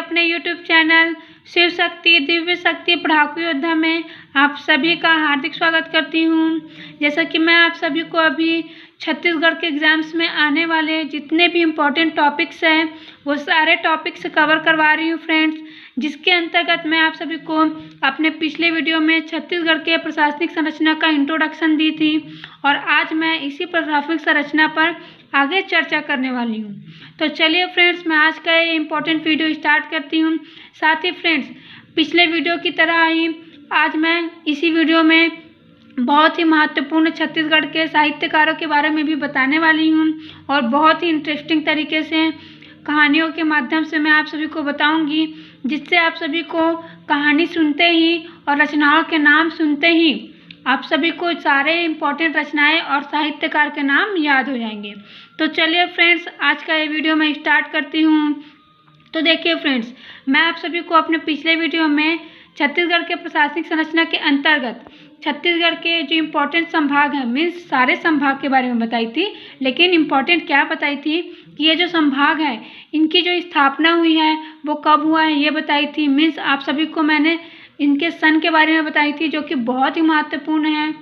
अपने YouTube channel Shiv Shakti Divya शक्ति पढ़ाकू योद्धा में आप सभी का हार्दिक स्वागत करती हूँ। जैसा कि मैं आप सभी को अभी छत्तीसगढ़ के एग्ज़ाम्स में आने वाले जितने भी इम्पोर्टेंट टॉपिक्स हैं वो सारे टॉपिक्स कवर करवा रही हूँ फ्रेंड्स, जिसके अंतर्गत मैं आप सभी को अपने पिछले वीडियो में छत्तीसगढ़ के प्रशासनिक संरचना का इंट्रोडक्शन दी थी और आज मैं इसी प्रशासनिक संरचना पर आगे चर्चा करने वाली हूँ। तो चलिए फ्रेंड्स, मैं आज का ये इम्पोर्टेंट वीडियो स्टार्ट करती हूँ। साथ ही फ्रेंड्स, पिछले वीडियो की तरह ही आज मैं इसी वीडियो में बहुत ही महत्वपूर्ण छत्तीसगढ़ के साहित्यकारों के बारे में भी बताने वाली हूँ और बहुत ही इंटरेस्टिंग तरीके से कहानियों के माध्यम से मैं आप सभी को बताऊंगी, जिससे आप सभी को कहानी सुनते ही और रचनाओं के नाम सुनते ही आप सभी को सारे इम्पोर्टेंट रचनाएं और साहित्यकार के नाम याद हो जाएंगे। तो चलिए फ्रेंड्स, आज का ये वीडियो मैं स्टार्ट करती हूँ। तो देखिए फ्रेंड्स, मैं आप सभी को अपने पिछले वीडियो में छत्तीसगढ़ के प्रशासनिक संरचना के अंतर्गत छत्तीसगढ़ के जो इम्पोर्टेंट संभाग हैं, मीन्स सारे संभाग के बारे में बताई थी, लेकिन इम्पोर्टेंट क्या बताई थी कि ये जो संभाग है इनकी जो स्थापना हुई है वो कब हुआ है ये बताई थी। मीन्स आप सभी को मैंने इनके सन के बारे में बताई थी, जो कि बहुत ही महत्वपूर्ण है।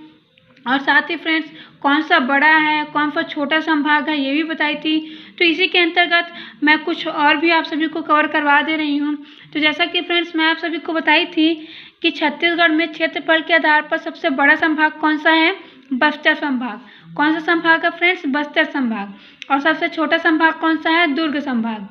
और साथ ही फ्रेंड्स, कौन सा बड़ा है कौन सा छोटा संभाग है ये भी बताई थी। तो इसी के अंतर्गत मैं कुछ और भी आप सभी को कवर करवा दे रही हूँ। तो जैसा कि फ्रेंड्स मैं आप सभी को बताई थी कि छत्तीसगढ़ में क्षेत्रफल के आधार पर सबसे बड़ा संभाग कौन सा है? बस्तर संभाग। कौन सा संभाग है फ्रेंड्स? बस्तर संभाग। और सबसे छोटा संभाग कौन सा है? दुर्ग संभाग।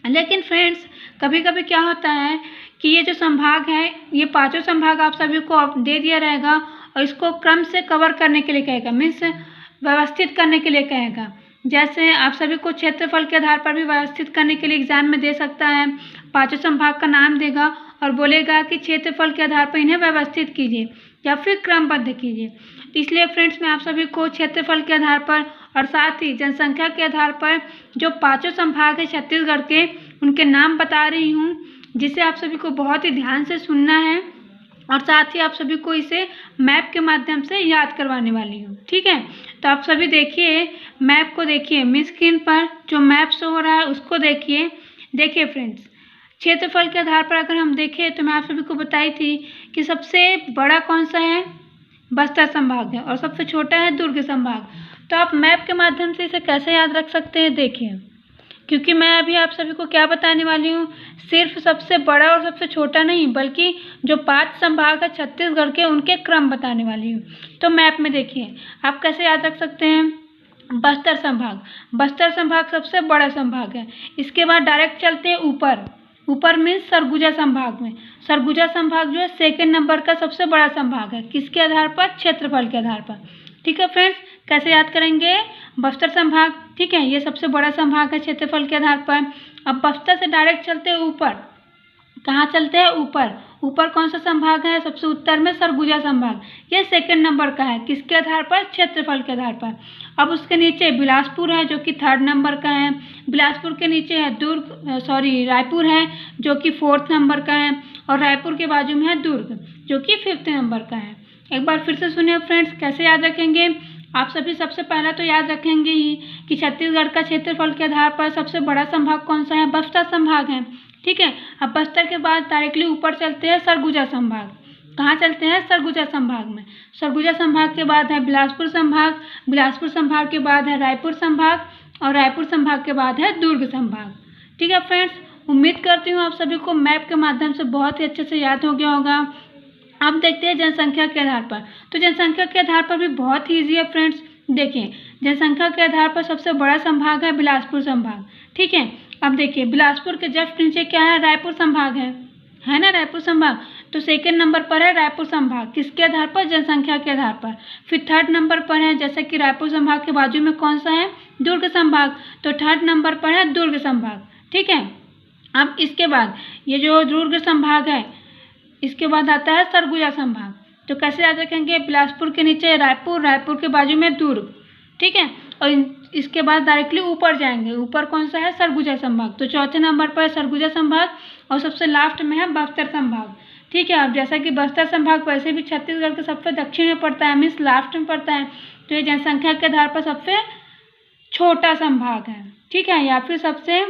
लेकिन फ्रेंड्स, कभी कभी क्या होता है कि ये जो संभाग है, ये पांचों संभाग आप सभी को दे दिया रहेगा और इसको क्रम से कवर करने के लिए कहेगा, मीन्स व्यवस्थित करने के लिए कहेगा। जैसे आप सभी को क्षेत्रफल के आधार पर भी व्यवस्थित करने के लिए एग्जाम में दे सकता है। पांचों संभाग का नाम देगा और बोलेगा कि क्षेत्रफल के आधार पर इन्हें व्यवस्थित कीजिए या फिर क्रमबद्ध कीजिए। इसलिए फ्रेंड्स, मैं आप सभी को क्षेत्रफल के आधार पर और साथ ही जनसंख्या के आधार पर जो पांचों संभाग है छत्तीसगढ़ के, उनके नाम बता रही हूँ, जिसे आप सभी को बहुत ही ध्यान से सुनना है और साथ ही आप सभी को इसे मैप के माध्यम से याद करवाने वाली हूँ। ठीक है, तो आप सभी देखिए, मैप को देखिए, मेरी स्क्रीन पर जो मैप शो हो रहा है उसको देखिए। देखिए फ्रेंड्स, क्षेत्रफल के आधार पर अगर हम देखें तो मैं आप सभी को बताई थी कि सबसे बड़ा कौन सा है? बस्तर संभाग है और सबसे छोटा है दुर्ग संभाग। तो आप मैप के माध्यम से इसे कैसे याद रख सकते हैं? देखिए, क्योंकि मैं अभी आप सभी को क्या बताने वाली हूँ, सिर्फ सबसे बड़ा और सबसे छोटा नहीं, बल्कि जो 5 संभाग है छत्तीसगढ़ के, उनके क्रम बताने वाली हूँ। तो मैप में देखिए आप कैसे याद रख सकते हैं। बस्तर संभाग, बस्तर संभाग सबसे बड़ा संभाग है। इसके बाद डायरेक्ट चलते हैं ऊपर, ऊपर मीन्स सरगुजा संभाग में। सरगुजा संभाग जो है सेकेंड नंबर का सबसे बड़ा संभाग है। किसके आधार पर? क्षेत्रफल के आधार पर। ठीक है फ्रेंड्स, कैसे याद करेंगे? बस्तर संभाग, ठीक है, ये सबसे बड़ा संभाग है क्षेत्रफल के आधार पर। अब बस्तर से डायरेक्ट चलते हैं ऊपर। कहाँ चलते हैं? ऊपर। ऊपर कौन सा संभाग है? सबसे उत्तर में सरगुजा संभाग, ये सेकंड नंबर का है। किसके आधार पर? क्षेत्रफल के आधार पर। अब उसके नीचे बिलासपुर है जो कि थर्ड नंबर का है। बिलासपुर के नीचे है रायपुर है जो कि फोर्थ नंबर का है। और रायपुर के बाजू में है दुर्ग जो कि फिफ्थ नंबर का है। एक बार फिर से सुनिए फ्रेंड्स, कैसे याद रखेंगे आप सभी। सबसे पहला तो याद रखेंगे ही कि छत्तीसगढ़ का क्षेत्रफल के आधार पर सबसे बड़ा संभाग कौन सा है? बस्तर संभाग है। ठीक है, अब बस्तर के बाद डायरेक्टली ऊपर चलते हैं सरगुजा संभाग। कहाँ चलते हैं? सरगुजा संभाग में। सरगुजा संभाग के बाद है बिलासपुर संभाग, बिलासपुर संभाग के बाद है रायपुर संभाग और रायपुर संभाग के बाद है दुर्ग संभाग। ठीक है फ्रेंड्स, उम्मीद करती हूँ आप सभी को मैप के माध्यम से बहुत ही अच्छे से याद हो गया होगा। अब देखते हैं जनसंख्या के आधार पर। तो जनसंख्या के आधार पर भी बहुत ही ईजी है फ्रेंड्स। देखिए, जनसंख्या के आधार पर सबसे बड़ा संभाग है बिलासपुर संभाग। ठीक है, अब देखिए बिलासपुर के जस्ट नीचे क्या है? रायपुर संभाग है ना, रायपुर संभाग। तो सेकंड नंबर पर है रायपुर संभाग। किसके आधार पर? जनसंख्या के आधार पर। फिर थर्ड नंबर पर है, जैसे कि रायपुर संभाग के बाजू में कौन सा है? दुर्ग संभाग। तो थर्ड नंबर पर है दुर्ग संभाग। ठीक है, अब इसके बाद ये जो दुर्ग संभाग है, इसके बाद आता है सरगुजा संभाग। तो कैसे याद रखेंगे? बिलासपुर के नीचे रायपुर, रायपुर के बाजू में दुर्ग। ठीक है, और इसके बाद डायरेक्टली ऊपर जाएंगे। ऊपर कौन सा है? सरगुजा संभाग। तो चौथे नंबर पर सरगुजा संभाग और सबसे लास्ट में है बस्तर संभाग। ठीक है, अब जैसा कि बस्तर संभाग वैसे भी छत्तीसगढ़ के सबसे दक्षिण में पड़ता है, मीन्स लास्ट में पड़ता है। तो ये जनसंख्या के आधार पर सबसे छोटा संभाग है। ठीक है, या फिर सबसे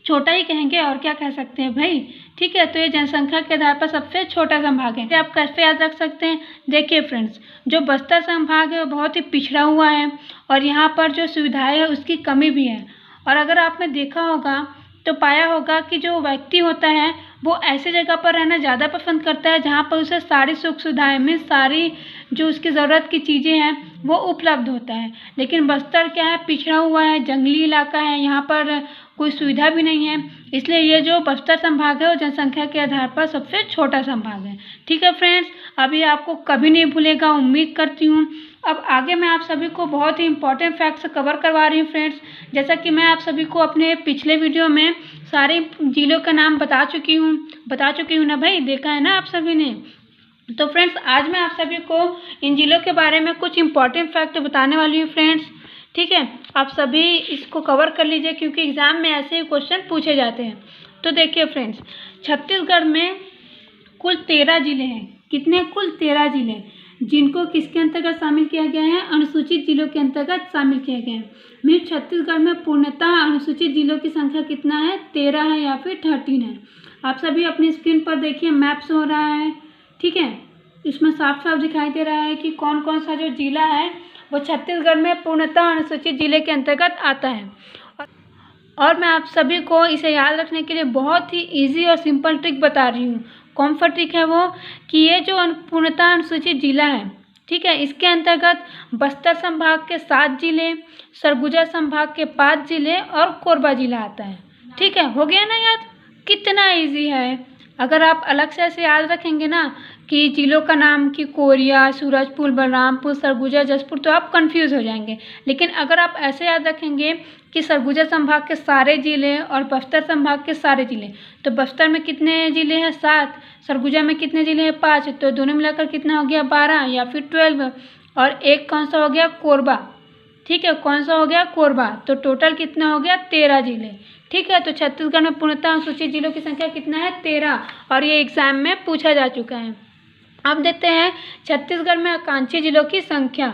छोटा ही कहेंगे और क्या कह सकते हैं भाई। ठीक है, तो ये जनसंख्या के आधार पर सबसे छोटा संभाग है। आप कैसे याद रख सकते हैं? देखिए फ्रेंड्स, जो बस्तर संभाग है वो बहुत ही पिछड़ा हुआ है और यहाँ पर जो सुविधाएं है उसकी कमी भी है। और अगर आपने देखा होगा तो पाया होगा कि जो व्यक्ति होता है वो ऐसी जगह पर रहना ज़्यादा पसंद करता है जहाँ पर उसे सारी सुख सुविधाएं में सारी जो उसकी ज़रूरत की चीज़ें हैं वो उपलब्ध होता है। लेकिन बस्तर क्या है, पिछड़ा हुआ है, जंगली इलाका है, यहाँ पर कोई सुविधा भी नहीं है, इसलिए ये जो बस्तर संभाग है वो जनसंख्या के आधार पर सबसे छोटा संभाग है। ठीक है फ्रेंड्स, अभी आपको कभी नहीं भूलेगा, उम्मीद करती हूँ। अब आगे मैं आप सभी को बहुत ही इंपॉर्टेंट फैक्ट्स कवर करवा रही हूँ फ्रेंड्स। जैसा कि मैं आप सभी को अपने पिछले वीडियो में सारे जिलों का नाम बता चुकी हूँ ना भाई, देखा है ना आप सभी ने। तो फ्रेंड्स, आज मैं आप सभी को इन जिलों के बारे में कुछ इंपॉर्टेंट फैक्ट बताने वाली हूँ फ्रेंड्स। ठीक है, आप सभी इसको कवर कर लीजिए क्योंकि एग्जाम में ऐसे ही क्वेश्चन पूछे जाते हैं। तो देखिए फ्रेंड्स, छत्तीसगढ़ में कुल 13 जिले हैं। कितने? कुल 13 जिले, जिनको किसके अंतर्गत शामिल किया गया है? अनुसूचित जिलों के अंतर्गत शामिल किया गया है। मेरे छत्तीसगढ़ में पूर्णतः अनुसूचित जिलों की संख्या कितना है? 13 है या फिर 13 है। आप सभी अपनी स्क्रीन पर देखिए, मैप्स हो रहा है। ठीक है, इसमें साफ साफ दिखाई दे रहा है कि कौन कौन सा जो जिला है वो छत्तीसगढ़ में पूर्णतः अनुसूचित जिले के अंतर्गत आता है। और मैं आप सभी को इसे याद रखने के लिए बहुत ही इजी और सिंपल ट्रिक बता रही हूँ। कौन सा ट्रिक है वो? कि ये जो पूर्णतः अनुसूचित जिला है, ठीक है, इसके अंतर्गत बस्तर संभाग के 7 जिले, सरगुजा संभाग के 5 जिले और कोरबा जिला आता है। ठीक है, हो गया ना याद? कितना इजी है। अगर आप अलग से ऐसे याद रखेंगे ना कि जिलों का नाम कि कोरिया, सूरजपुर, बलरामपुर, सरगुजा, जसपुर, तो आप कंफ्यूज हो जाएंगे। लेकिन अगर आप ऐसे याद रखेंगे कि सरगुजा संभाग के सारे जिले और बस्तर संभाग के सारे जिले, तो बस्तर में कितने जिले हैं? 7। सरगुजा में कितने जिले हैं? 5। तो दोनों मिलाकर कितना हो गया? 12 या फिर 12। और एक कौन सा हो गया? कोरबा। ठीक है, कौन सा हो गया? कोरबा। तो टोटल कितना हो गया? 13 जिले। ठीक है, तो छत्तीसगढ़ में पूर्णतः अनुसूचित जिलों की संख्या कितना है? 13। और ये एग्जाम में पूछा जा चुका है। अब देखते हैं छत्तीसगढ़ में आकांक्षी जिलों की संख्या।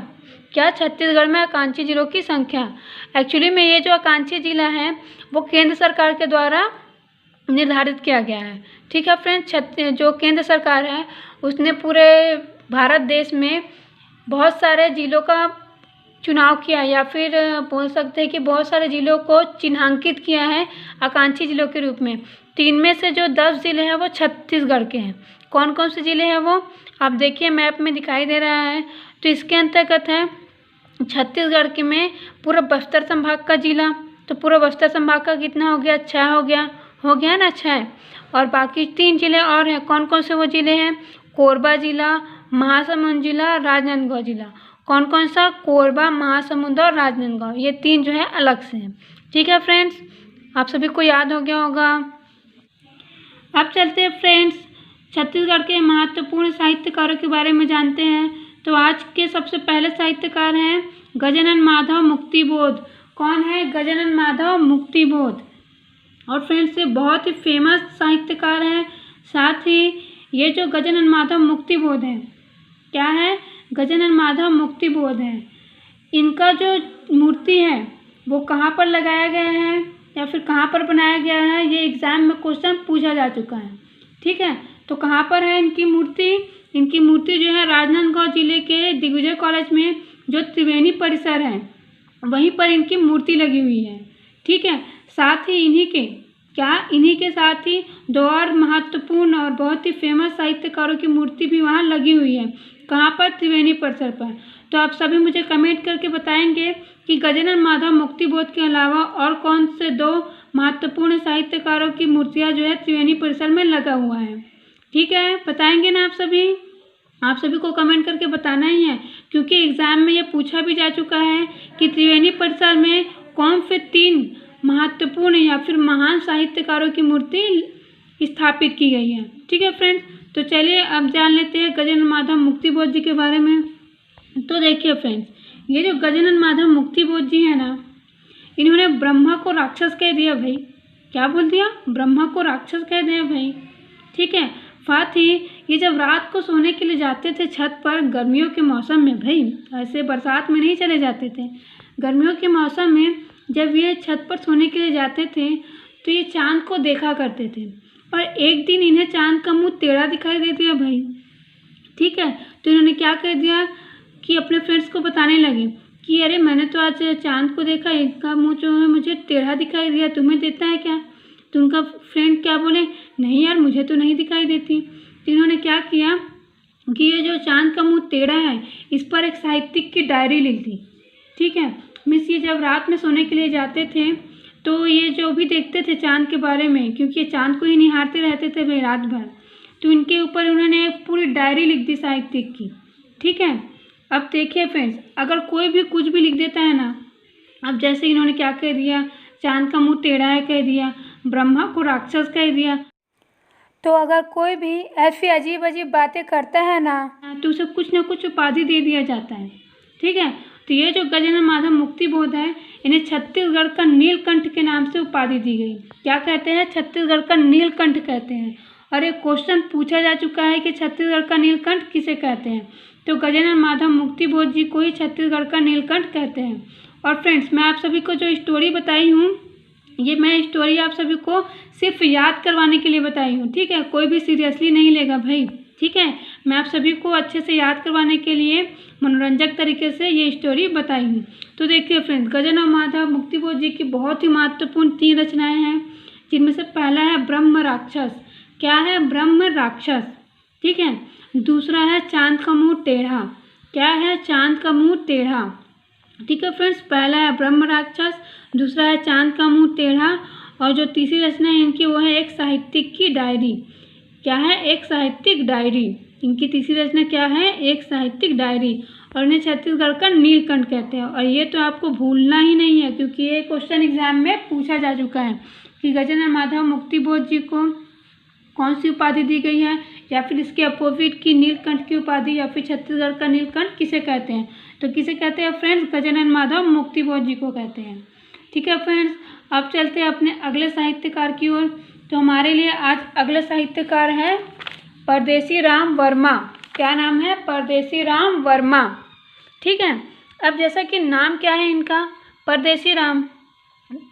क्या? छत्तीसगढ़ में आकांक्षी जिलों की संख्या। एक्चुअली में ये जो आकांक्षी जिला है वो केंद्र सरकार के द्वारा निर्धारित किया गया है। ठीक है फ्रेंड्स, जो केंद्र सरकार है उसने पूरे भारत देश में बहुत सारे जिलों का चुनाव किया, या फिर बोल सकते हैं कि बहुत सारे जिलों को चिन्हांकित किया है आकांक्षी जिलों के रूप में। तो इनमें से जो 10 जिले हैं वो छत्तीसगढ़ के हैं। कौन कौन से जिले हैं वो? आप देखिए, मैप में दिखाई दे रहा है। तो इसके अंतर्गत है छत्तीसगढ़ के में पूरा बस्तर संभाग का जिला। तो पूरा बस्तर संभाग का कितना हो गया? 6 हो गया ना, 6। और बाकी 3 जिले और हैं। कौन कौन से वो जिले हैं? कोरबा जिला, महासमुंद जिला, राजनांदगांव जिला। कौन कौन सा? कोरबा, महासमुंद और राजनांदगांव। ये 3 जो है अलग से हैं। ठीक है फ्रेंड्स, आप सभी को याद हो गया होगा। अब चलते हैं फ्रेंड्स, छत्तीसगढ़ के महत्वपूर्ण साहित्यकारों के बारे में जानते हैं। तो आज के सबसे पहले साहित्यकार हैं गजानन माधव मुक्तिबोध। कौन है? गजानन माधव मुक्तिबोध। और फ्रेंड्स, ये बहुत ही फेमस साहित्यकार हैं। साथ ही ये जो गजानन माधव मुक्तिबोध है, क्या है? गजानन माधव मुक्तिबोध है। इनका जो मूर्ति है वो कहाँ पर लगाया गया है या फिर कहाँ पर बनाया गया है, ये एग्जाम में क्वेश्चन पूछा जा चुका है। ठीक है, तो कहाँ पर है इनकी मूर्ति? इनकी मूर्ति जो है राजनांदगांव जिले के दिग्विजय कॉलेज में जो त्रिवेणी परिसर है वहीं पर इनकी मूर्ति लगी हुई है। ठीक है, साथ ही इन्हीं के साथ ही 2 और महत्वपूर्ण और बहुत ही फेमस साहित्यकारों की मूर्ति भी वहाँ लगी हुई है। कहाँ पर? त्रिवेणी परिसर पर। तो आप सभी मुझे कमेंट करके बताएंगे कि गजानन माधव मुक्तिबोध के अलावा और कौन से 2 महत्वपूर्ण साहित्यकारों की मूर्तियाँ जो है त्रिवेणी परिसर में लगा हुआ है। ठीक है, बताएंगे ना आप सभी? आप सभी को कमेंट करके बताना ही है क्योंकि एग्जाम में ये पूछा भी जा चुका है कि त्रिवेणी परिसर में कौन से 3 महत्वपूर्ण या फिर महान साहित्यकारों की मूर्ति स्थापित की गई है। ठीक है फ्रेंड्स, तो चलिए अब जान लेते हैं गजानन माधव मुक्तिबोध जी के बारे में। तो देखिए फ्रेंड्स, ये जो गजानन माधव मुक्तिबोध जी है ना, इन्होंने ब्रह्मा को राक्षस कह दिया भाई। क्या बोल दिया? ब्रह्मा को राक्षस कह दिया भाई। ठीक है, साथ ही ये जब रात को सोने के लिए जाते थे छत पर गर्मियों के मौसम में, भाई ऐसे बरसात में नहीं चले जाते थे, गर्मियों के मौसम में जब ये छत पर सोने के लिए जाते थे तो ये चाँद को देखा करते थे। और एक दिन इन्हें चाँद का मुँह टेढ़ा दिखाई दे दिया भाई, ठीक है। तो इन्होंने क्या कर दिया कि अपने फ्रेंड्स को बताने लगे कि अरे मैंने तो आज चाँद को देखा, इनका मुँह जो है मुझे टेढ़ा दिखाई दिया, तुम्हें देता है क्या? तो उनका फ्रेंड क्या बोले, नहीं यार मुझे तो नहीं दिखाई देती। तो इन्होंने क्या किया कि ये जो चाँद का मुँह टेढ़ा है इस पर एक साहित्यिक की डायरी लिख दी, ठीक है। मिस ये जब रात में सोने के लिए जाते थे तो ये जो भी देखते थे चाँद के बारे में, क्योंकि ये चाँद को ही निहारते रहते थे भाई रात भर, तो इनके ऊपर उन्होंने एक पूरी डायरी लिख दी साहित्यिक की, ठीक है। अब देखिए फ्रेंड्स, अगर कोई भी कुछ भी लिख देता है ना, अब जैसे इन्होंने क्या कह दिया, चाँद का मुँह टेढ़ा है कह दिया, ब्रह्मा को राक्षस कह दिया, तो अगर कोई भी ऐसी अजीब अजीब बातें करता है ना तो उसे कुछ ना कुछ उपाधि दे दिया जाता है, ठीक है। तो ये जो गजानन माधव मुक्तिबोध है, इन्हें छत्तीसगढ़ का नीलकंठ के नाम से उपाधि दी गई। क्या कहते हैं? छत्तीसगढ़ का नीलकंठ कहते हैं। और एक क्वेश्चन पूछा जा चुका है कि छत्तीसगढ़ का नीलकंठ किसे कहते हैं, तो गजानन माधव मुक्तिबोध जी को ही छत्तीसगढ़ का नीलकंठ कहते हैं। और फ्रेंड्स, मैं आप सभी को जो स्टोरी बताई हूँ, ये मैं स्टोरी आप सभी को सिर्फ याद करवाने के लिए बताई हूँ, ठीक है। कोई भी सीरियसली नहीं लेगा भाई, ठीक है। मैं आप सभी को अच्छे से याद करवाने के लिए मनोरंजक तरीके से ये स्टोरी बताई हूँ। तो देखिए फ्रेंड्स, गजानन माधव मुक्तिबोध जी की बहुत ही महत्वपूर्ण 3 रचनाएं हैं, जिनमें से पहला है ब्रह्म राक्षस। क्या है? ब्रह्म राक्षस, ठीक है। दूसरा है चाँद का मुँह टेढ़ा। क्या है? चाँद का मुँह टेढ़ा, ठीक है फ्रेंड्स। पहला है ब्रह्म राक्षस, दूसरा है चाँद का मुँह टेढ़ा, और जो तीसरी रचना है इनकी वो है एक साहित्यिक की डायरी। क्या है? एक साहित्यिक डायरी। इनकी तीसरी रचना क्या है? एक साहित्यिक डायरी। और इन्हें छत्तीसगढ़ का नीलकंठ कहते हैं। और ये तो आपको भूलना ही नहीं है, क्योंकि ये क्वेश्चन एग्जाम में पूछा जा चुका है कि गजानन माधव मुक्तिबोध जी को कौन सी उपाधि दी गई है, या फिर इसके अपोजिट की नीलकंठ की उपाधि, या फिर छत्तीसगढ़ का नीलकंठ किसे कहते हैं। तो किसे कहते हैं फ्रेंड्स? गजानन माधव मुक्तिबोध जी को कहते हैं, ठीक है फ्रेंड्स। अब चलते हैं अपने अगले साहित्यकार की ओर। तो हमारे लिए आज अगले साहित्यकार है परदेसी राम वर्मा। क्या नाम है? परदेसी राम वर्मा, ठीक है। अब जैसा कि नाम क्या है इनका, परदेसी राम,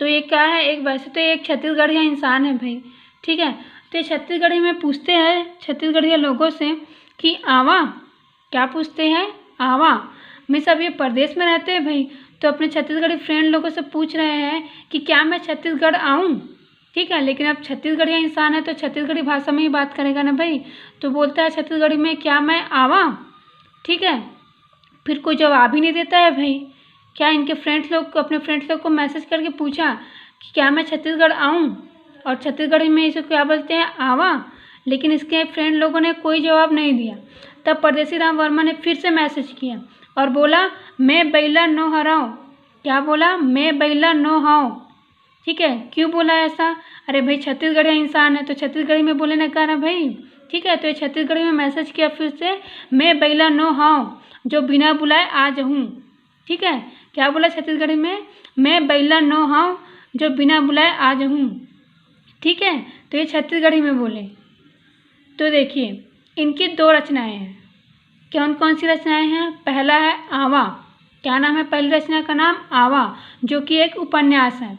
तो ये क्या है? एक वैसे तो एक छत्तीसगढ़िया इंसान है भाई, ठीक है। तो ये छत्तीसगढ़ी में पूछते हैं छत्तीसगढ़िया लोगों से कि आवा, क्या पूछते हैं? आवा। मिस अब ये प्रदेश में रहते हैं भाई, तो अपने छत्तीसगढ़ी फ्रेंड लोगों से पूछ रहे हैं कि क्या मैं छत्तीसगढ़ आऊँ, ठीक है। लेकिन अब छत्तीसगढ़िया इंसान है तो छत्तीसगढ़ी भाषा में ही बात करेगा ना भाई, तो बोलता है छत्तीसगढ़ी में, क्या मैं आवा, ठीक है। फिर कोई जवाब ही नहीं देता है भाई। क्या इनके फ्रेंड्स लोग को, अपने फ्रेंड्स लोग को मैसेज करके पूछा कि क्या मैं छत्तीसगढ़ आऊँ, और छत्तीसगढ़ी में इसे क्या बोलते हैं? आवा। लेकिन इसके फ्रेंड लोगों ने कोई जवाब नहीं दिया। तब परदेसी राम वर्मा ने फिर से मैसेज किया और बोला, मैं बैला नो हराऊँ। क्या बोला? मैं बैला नो हाऊँ, ठीक है। क्यों बोला ऐसा? अरे भाई छत्तीसगढ़िया इंसान है तो छत्तीसगढ़ी में बोले ना कहा ना भाई, ठीक है। तो ये छत्तीसगढ़ी में मैसेज किया फिर से, मैं बैला नो हाऊँ, जो बिना बुलाए आ जाऊँ, ठीक है। क्या बोला छत्तीसगढ़ी में? मैं बैला नो हाऊँ, जो बिना बुलाए आ जाऊँ, ठीक है। तो ये छत्तीसगढ़ी में बोले। तो देखिए इनकी 2 रचनाएं हैं। कौन कौन सी रचनाएं हैं? पहला है आवा। क्या नाम है पहली रचना का? नाम आवा, जो कि एक उपन्यास है।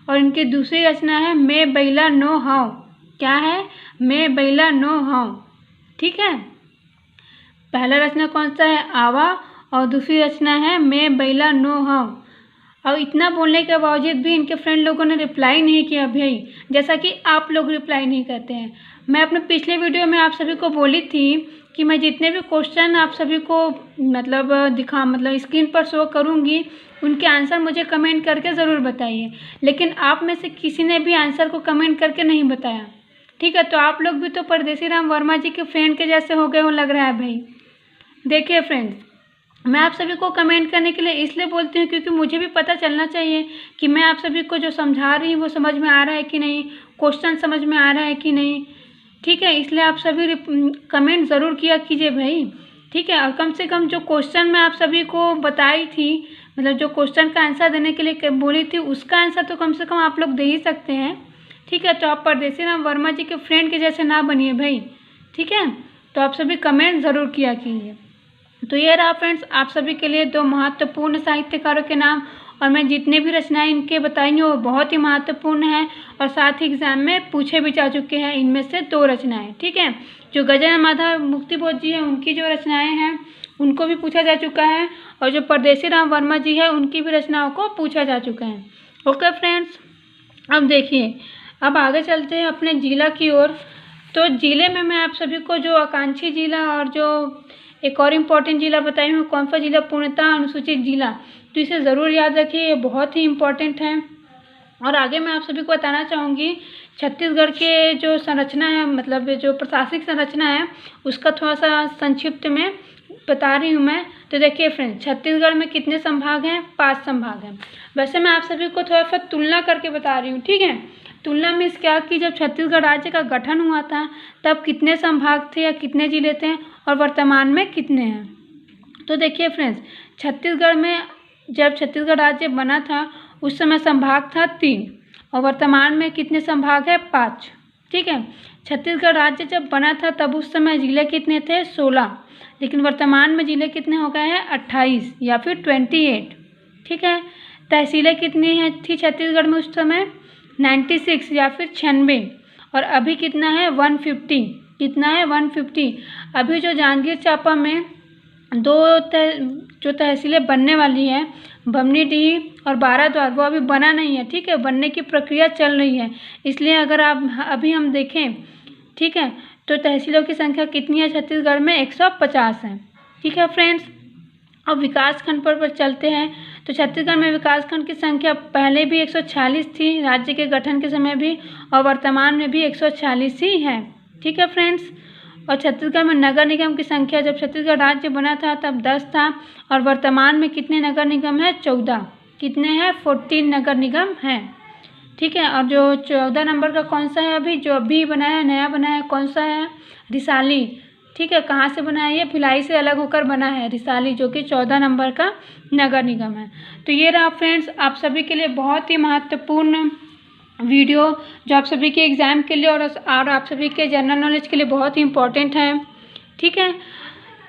और इनकी दूसरी रचना है मैं बैला नो हाऊँ। क्या है? मैं बैला नो हाऊँ, ठीक है। पहला रचना कौन सा है? आवा, और दूसरी रचना है मैं बैला नो हाऊँ। और इतना बोलने के बावजूद भी इनके फ्रेंड लोगों ने रिप्लाई नहीं किया भाई, जैसा कि आप लोग रिप्लाई नहीं करते हैं। मैं अपने पिछले वीडियो में आप सभी को बोली थी कि मैं जितने भी क्वेश्चन आप सभी को मतलब स्क्रीन पर शो करूँगी, उनके आंसर मुझे कमेंट करके ज़रूर बताइए। लेकिन आप में से किसी ने भी आंसर को कमेंट करके नहीं बताया, ठीक है। तो आप लोग भी तो परदेसी राम वर्मा जी के फ्रेंड के जैसे हो गए हो लग रहा है भाई। देखिए फ्रेंड्स, मैं आप सभी को कमेंट करने के लिए इसलिए बोलती हूँ क्योंकि मुझे भी पता चलना चाहिए कि मैं आप सभी को जो समझा रही हूँ वो समझ में आ रहा है कि नहीं, क्वेश्चन समझ में आ रहा है कि नहीं, ठीक है। इसलिए आप सभी कमेंट ज़रूर किया कीजिए भाई, ठीक है। और कम से कम जो क्वेश्चन मैं आप सभी को बताई थी, मतलब जो क्वेश्चन का आंसर देने के लिए बोली थी, उसका आंसर तो कम से कम आप लोग दे ही सकते हैं, ठीक है। तो आप परदेसी राम वर्मा जी के फ्रेंड के जैसे ना बनिए भाई, ठीक है। तो आप सभी कमेंट ज़रूर किया कीजिए। तो ये रहा फ्रेंड्स आप सभी के लिए 2 महत्वपूर्ण साहित्यकारों के नाम, और मैं जितने भी रचनाएं इनके बताई हूँ वो बहुत ही महत्वपूर्ण हैं और साथ ही एग्जाम में पूछे भी जा चुके हैं इनमें से 2 रचनाएं। ठीक है, जो गजेंद्र माधव मुक्तिबोध जी हैं उनकी जो रचनाएं हैं उनको भी पूछा जा चुका है, और जो परदेसी राम वर्मा जी है उनकी भी रचनाओं को पूछा जा चुका है। ओके फ्रेंड्स, अब देखिए, अब आगे चलते हैं अपने जिला की ओर। तो जिले में मैं आप सभी को जो आकांक्षी जिला और जो एक और इम्पॉर्टेंट जिला बताई हूँ, कौन सा जिला पूर्णतः अनुसूचित जिला, तो इसे ज़रूर याद रखिए, ये बहुत ही इम्पॉर्टेंट है। और आगे मैं आप सभी को बताना चाहूँगी छत्तीसगढ़ के जो संरचना है, मतलब जो प्रशासनिक संरचना है उसका थोड़ा सा संक्षिप्त में बता रही हूँ मैं। तो देखिए फ्रेंड्स, छत्तीसगढ़ में कितने संभाग हैं? 5 संभाग हैं। वैसे मैं आप सभी को थोड़ा सा तुलना करके बता रही हूँ। ठीक है, तुलना में क्या कि जब छत्तीसगढ़ राज्य का गठन हुआ था तब कितने संभाग थे या कितने जिले थे और वर्तमान में कितने हैं। तो देखिए फ्रेंड्स, छत्तीसगढ़ में जब छत्तीसगढ़ राज्य बना था उस समय संभाग था 3 और वर्तमान में कितने संभाग है? 5। ठीक है, छत्तीसगढ़ राज्य जब बना था तब उस समय जिले कितने थे? 16, लेकिन वर्तमान में जिले कितने हो गए हैं? 28 या फिर 28। ठीक है, तहसीलें कितनी हैं थी छत्तीसगढ़ में उस समय? 96 या फिर 96, और अभी कितना है? 150। कितना है? 150। अभी जो जांजगीर चांपा में 2 जो तहसीलें बनने वाली हैं, बमनीडीह और बाराद्वार, वो अभी बना नहीं है। ठीक है, बनने की प्रक्रिया चल रही है, इसलिए अगर आप अभी हम देखें, ठीक है, तो तहसीलों की संख्या कितनी है छत्तीसगढ़ में? 150 है। ठीक है फ्रेंड्स, अब विकासखंड पर चलते हैं। तो छत्तीसगढ़ में विकासखंड की संख्या पहले भी 146 थी राज्य के गठन के समय भी, और वर्तमान में भी 146 ही है। ठीक है फ्रेंड्स, और छत्तीसगढ़ में नगर निगम की संख्या जब छत्तीसगढ़ राज्य बना था तब 10 था, और वर्तमान में कितने नगर निगम है? 14। कितने हैं? 14 नगर निगम हैं। ठीक है, और जो 14 नंबर का कौन सा है अभी जो अभी बना है, नया बना है, कौन सा है? रिसाली। ठीक है, कहाँ से बना है? ये भिलाई से अलग होकर बना है रिसाली, जो कि 14 नंबर का नगर निगम है। तो ये रहा फ्रेंड्स आप सभी के लिए बहुत ही महत्वपूर्ण वीडियो, जो आप सभी के एग्ज़ाम के लिए और आप सभी के जनरल नॉलेज के लिए बहुत ही इम्पोर्टेंट है। ठीक है,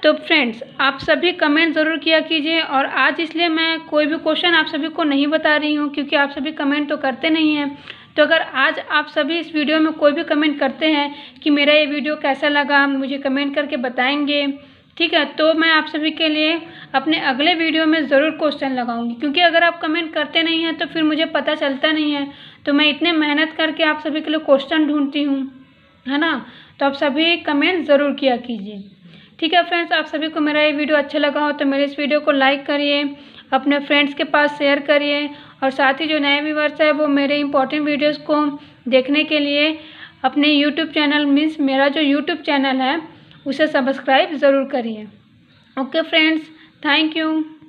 तो फ्रेंड्स आप सभी कमेंट ज़रूर किया कीजिए। और आज इसलिए मैं कोई भी क्वेश्चन आप सभी को नहीं बता रही हूँ क्योंकि आप सभी कमेंट तो करते नहीं हैं। तो अगर आज आप सभी इस वीडियो में कोई भी कमेंट करते हैं कि मेरा ये वीडियो कैसा लगा, मुझे कमेंट करके बताएंगे, ठीक है, तो मैं आप सभी के लिए अपने अगले वीडियो में ज़रूर क्वेश्चन लगाऊंगी। क्योंकि अगर आप कमेंट करते नहीं हैं तो फिर मुझे पता चलता नहीं है, तो मैं इतने मेहनत करके आप सभी के लिए क्वेश्चन ढूंढती हूँ, है ना। तो आप सभी कमेंट ज़रूर किया कीजिए। ठीक है फ्रेंड्स, आप सभी को मेरा ये वीडियो अच्छा लगा हो तो मेरे इस वीडियो को लाइक करिए, अपने फ्रेंड्स के पास शेयर करिए, और साथ ही जो नए व्यूअर्स है वो मेरे इंपॉर्टेंट वीडियोस को देखने के लिए अपने यूट्यूब चैनल मीन्स मेरा जो यूट्यूब चैनल है उसे सब्सक्राइब ज़रूर करिए। Okay friends, thank you.